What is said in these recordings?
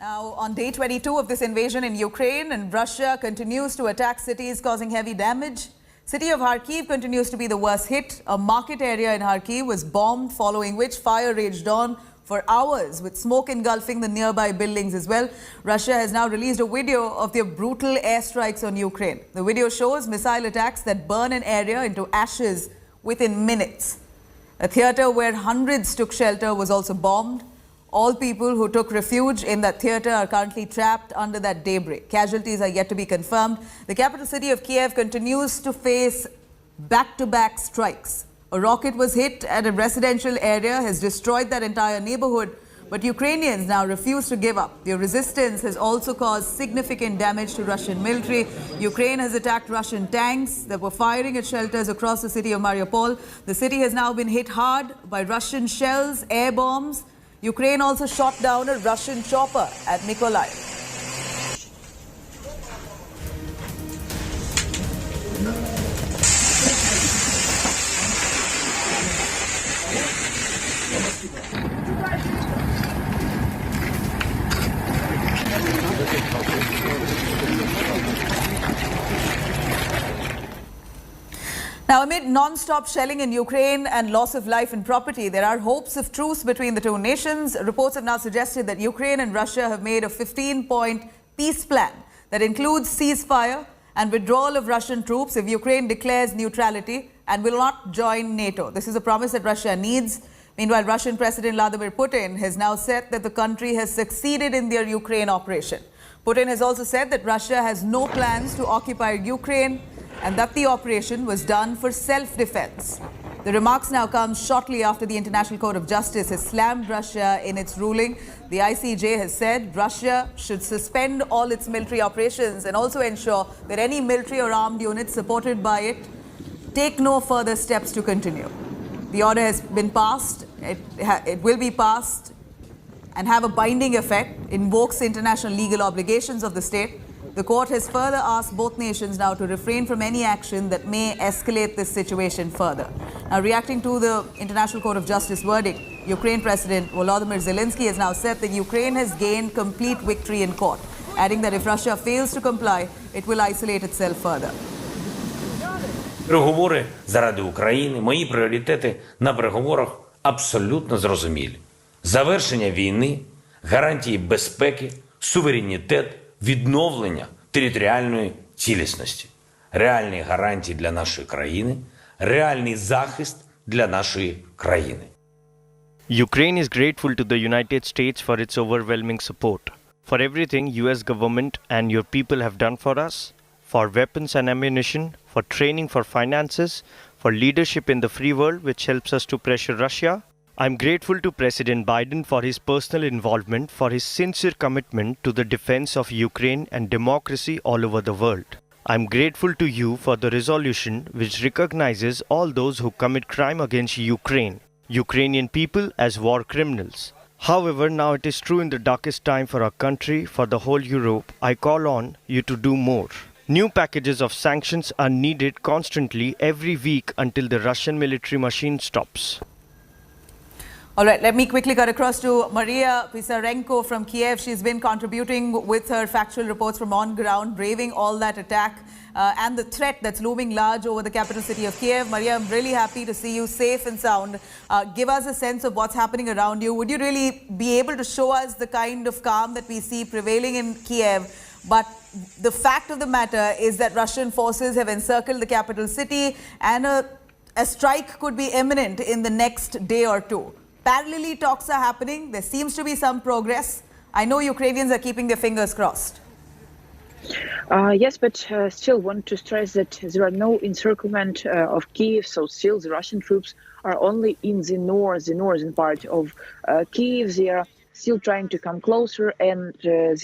Now, on day 22 of this invasion in Ukraine, and Russia continues to attack cities, causing heavy damage. City of Kharkiv continues to be the worst hit. A market area in Kharkiv was bombed, following which fire raged on for hours, with smoke engulfing the nearby buildings as well. Russia has now released a video of their brutal airstrikes on Ukraine. The video shows missile attacks that burn an area into ashes within minutes. A theatre where hundreds took shelter was also bombed. All people who took refuge in that theatre are currently trapped under that debris. Casualties are yet to be confirmed. The capital city of Kiev continues to face back-to-back strikes. A rocket was hit at a residential area, has destroyed that entire neighborhood. But Ukrainians now refuse to give up. Their resistance has also caused significant damage to Russian military. Ukraine has attacked Russian tanks that were firing at shelters across the city of Mariupol. The city has now been hit hard by Russian shells, air bombs. Ukraine also shot down a Russian chopper at Mykolaiv. Now, amid non-stop shelling in Ukraine and loss of life and property, there are hopes of truce between the two nations. Reports have now suggested that Ukraine and Russia have made a 15-point peace plan that includes ceasefire and withdrawal of Russian troops if Ukraine declares neutrality and will not join NATO. This is a promise that Russia needs. Meanwhile, Russian President Vladimir Putin has now said that the country has succeeded in their Ukraine operation. Putin has also said that Russia has no plans to occupy Ukraine and that the operation was done for self-defense. The remarks now come shortly after the International Court of Justice has slammed Russia in its ruling. The ICJ has said Russia should suspend all its military operations and also ensure that any military or armed units supported by it take no further steps to continue. The order has been passed. It will be passed and have a binding effect, invokes international legal obligations of the state. The court has further asked both nations now to refrain from any action that may escalate this situation further. Now, reacting to the International Court of Justice verdict, Ukraine President Volodymyr Zelensky has now said that Ukraine has gained complete victory in court, adding that if Russia fails to comply, it will isolate itself further. Переговори заради України, мої пріоритети на переговорах абсолютно зрозумілі. Завершення війни, гарантії безпеки, суверенітет, відновлення територіальної цілісності, реальні гарантії для нашої країни, реальний захист для нашої країни. Ukraine is grateful to the United States for its overwhelming support, for everything US government and your people have done for us, for weapons and ammunition, for training, for finances, for leadership in the free world which helps us to pressure Russia. I'm grateful to President Biden for his personal involvement, for his sincere commitment to the defense of Ukraine and democracy all over the world. I'm grateful to you for the resolution which recognizes all those who commit crime against Ukraine, Ukrainian people as war criminals. However, now it is true in the darkest time for our country, for the whole Europe, I call on you to do more. New packages of sanctions are needed constantly every week until the Russian military machine stops. All right, let me quickly cut across to Maria Pysarenko from Kiev. She's been contributing with her factual reports from on ground, braving all that attack and the threat that's looming large over the capital city of Kiev. Maria, I'm really happy to see you safe and sound. Give us a sense of what's happening around you. Would you really be able to show us the kind of calm that we see prevailing in Kiev? But the fact of the matter is that Russian forces have encircled the capital city and a strike could be imminent in the next day or two. Parallelly, talks are happening. There seems to be some progress. I know Ukrainians are keeping their fingers crossed. Yes, but still want to stress that there are no encirclement of Kiev, so still the Russian troops are only in the northern part of Kiev. They are still trying to come closer, and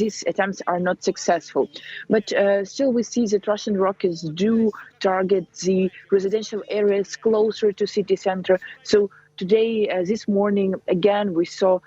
these attempts are not successful. But still we see that Russian rockets do target the residential areas closer to city center. So today, this morning, again, we saw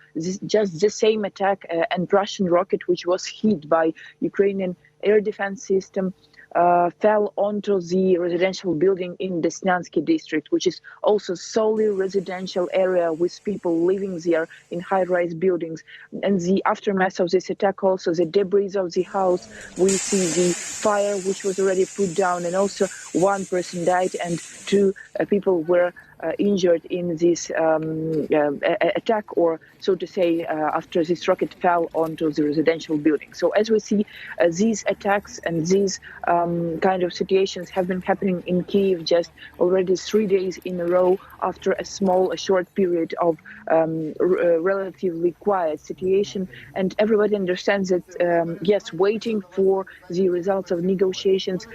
just the same attack and Russian rocket, which was hit by Ukrainian air defense system. fell onto the residential building in the Snyansky district, which is also solely residential area with people living there in high-rise buildings. And the aftermath of this attack, also the debris of the house, we see the fire which was already put down, and also one person died and two people were injured in this attack, or so to say, after this rocket fell onto the residential building. So as we see, these attacks and these kind of situations have been happening in Kyiv just already 3 days in a row after a short period of relatively quiet situation. And everybody understands that, yes, waiting for the results of negotiations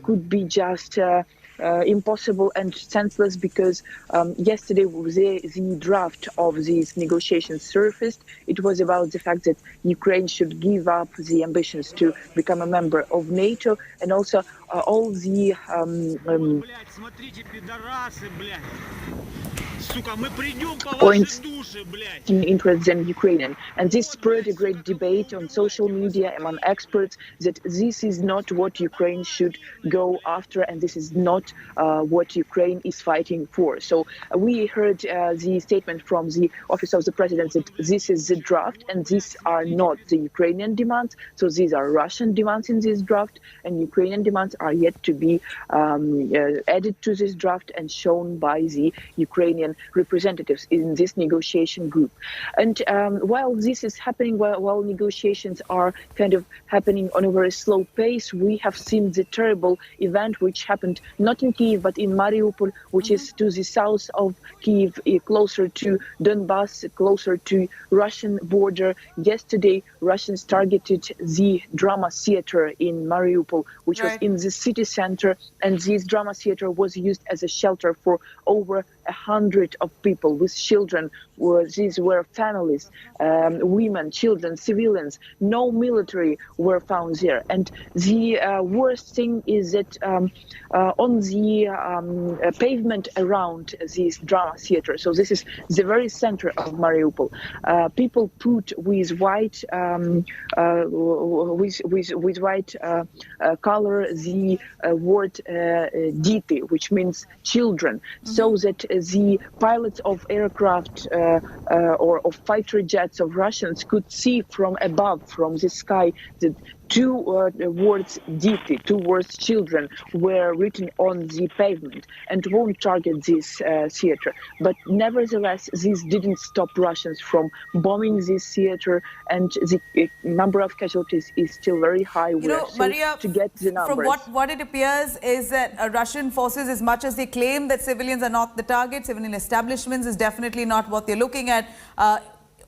could be just impossible and senseless, because yesterday the draft of these negotiations surfaced. It was about the fact that Ukraine should give up the ambitions to become a member of NATO, and also all the points interests in Ukrainian. And this spurred a great debate on social media among experts that this is not what Ukraine should go after, and this is not what Ukraine is fighting for. So we heard the statement from the Office of the President that this is the draft and these are not the Ukrainian demands. So these are Russian demands in this draft, and Ukrainian demands are yet to be added to this draft and shown by the Ukrainian representatives in this negotiation group. And while this is happening, while negotiations are kind of happening on a very slow pace, we have seen the terrible event which happened not in Kyiv but in Mariupol, which is to the south of Kyiv, closer to Donbass, closer to Russian border. Yesterday, Russians targeted the drama theater in Mariupol, which was in the city center, and this drama theater was used as a shelter for over 100 of people with children. These were families, women, children, civilians. No military were found there. And the worst thing is that on the pavement around this drama theater, so this is the very center of Mariupol, people put with white color the word "diti," which means children, so that the pilots of aircraft or of fighter jets of Russians could see from above, from the sky, that two words "diti," two words "children," were written on the pavement and won't target this theater. But nevertheless, this didn't stop Russians from bombing this theater, and the number of casualties is still very high. You know, Maria, to get the numbers. From what it appears is that Russian forces, as much as they claim that civilians are not the target, civilian establishments is definitely not what they're looking at.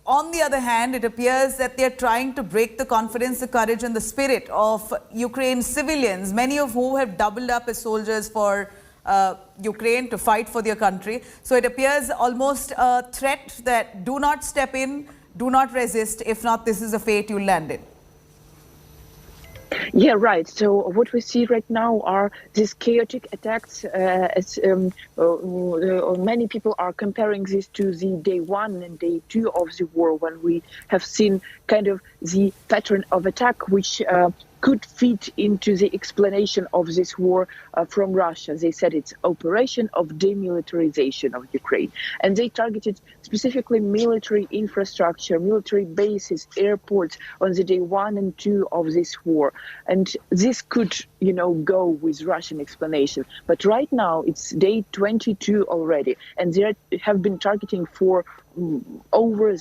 On the other hand, it appears that they're trying to break the confidence, the courage and the spirit of Ukraine's civilians, many of whom have doubled up as soldiers for Ukraine to fight for their country. So it appears almost a threat that do not step in, do not resist. If not, this is a fate you'll land in. Yeah, right. So what we see right now are these chaotic attacks. Many people are comparing this to the day 1 and day 2 of the war, when we have seen kind of the pattern of attack which could fit into the explanation of this war from Russia. They said it's operation of demilitarization of Ukraine. And they targeted specifically military infrastructure, military bases, airports on the day 1 and 2 of this war. And this could, you know, go with Russian explanation. But right now it's day 22 already. And they have been targeting for more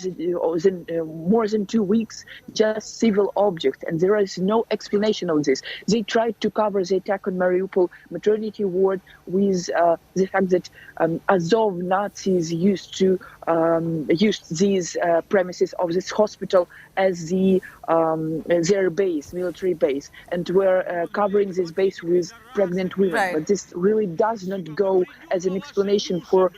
than 2 weeks just civil objects, and there is no explanation of this. They tried to cover the attack on Mariupol maternity ward with the fact that Azov Nazis used to use these premises of this hospital as their base, military base, and were covering this base with pregnant women. Right. But this really does not go as an explanation for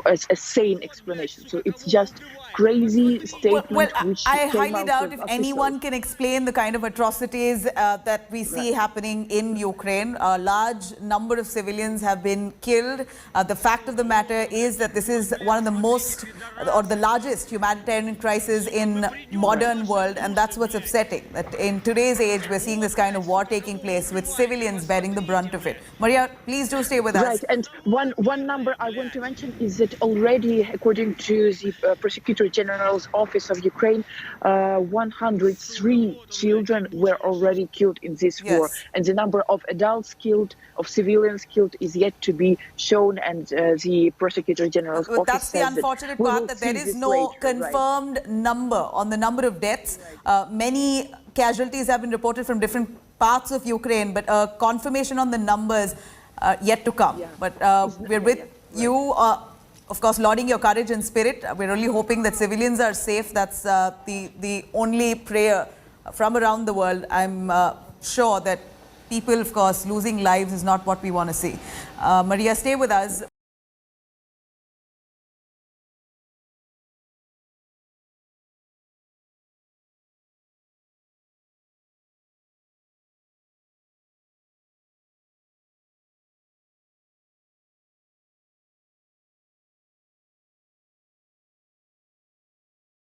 as a sane explanation explanation. So it's just crazy statement which I came highly out doubt of if officials. anyone can explain the kind of atrocities that we see happening in Ukraine. A large number of civilians have been killed. The fact of the matter is that this is one of the most or the largest humanitarian crisis in modern world, and that's what's upsetting. That in today's age, we're seeing this kind of war taking place with civilians bearing the brunt of it. Maria, please do stay with us. Right, and one number I want to mention is that already, according to the Prosecutor General's Office of Ukraine, 103 children were already killed in this war, Yes. and the number of adults killed, of civilians killed, is yet to be shown. And the Prosecutor General's But Office that's the says unfortunate that we part, will that there see is this no later, right? confirmed number on the number of deaths. Many casualties have been reported from different parts of Ukraine, but confirmation on the numbers yet to come. Yeah. But we're with you, of course, lauding your courage and spirit. We're only hoping that civilians are safe. That's the only prayer from around the world. I'm sure that people, of course, losing lives is not what we want to see. Maria, stay with us.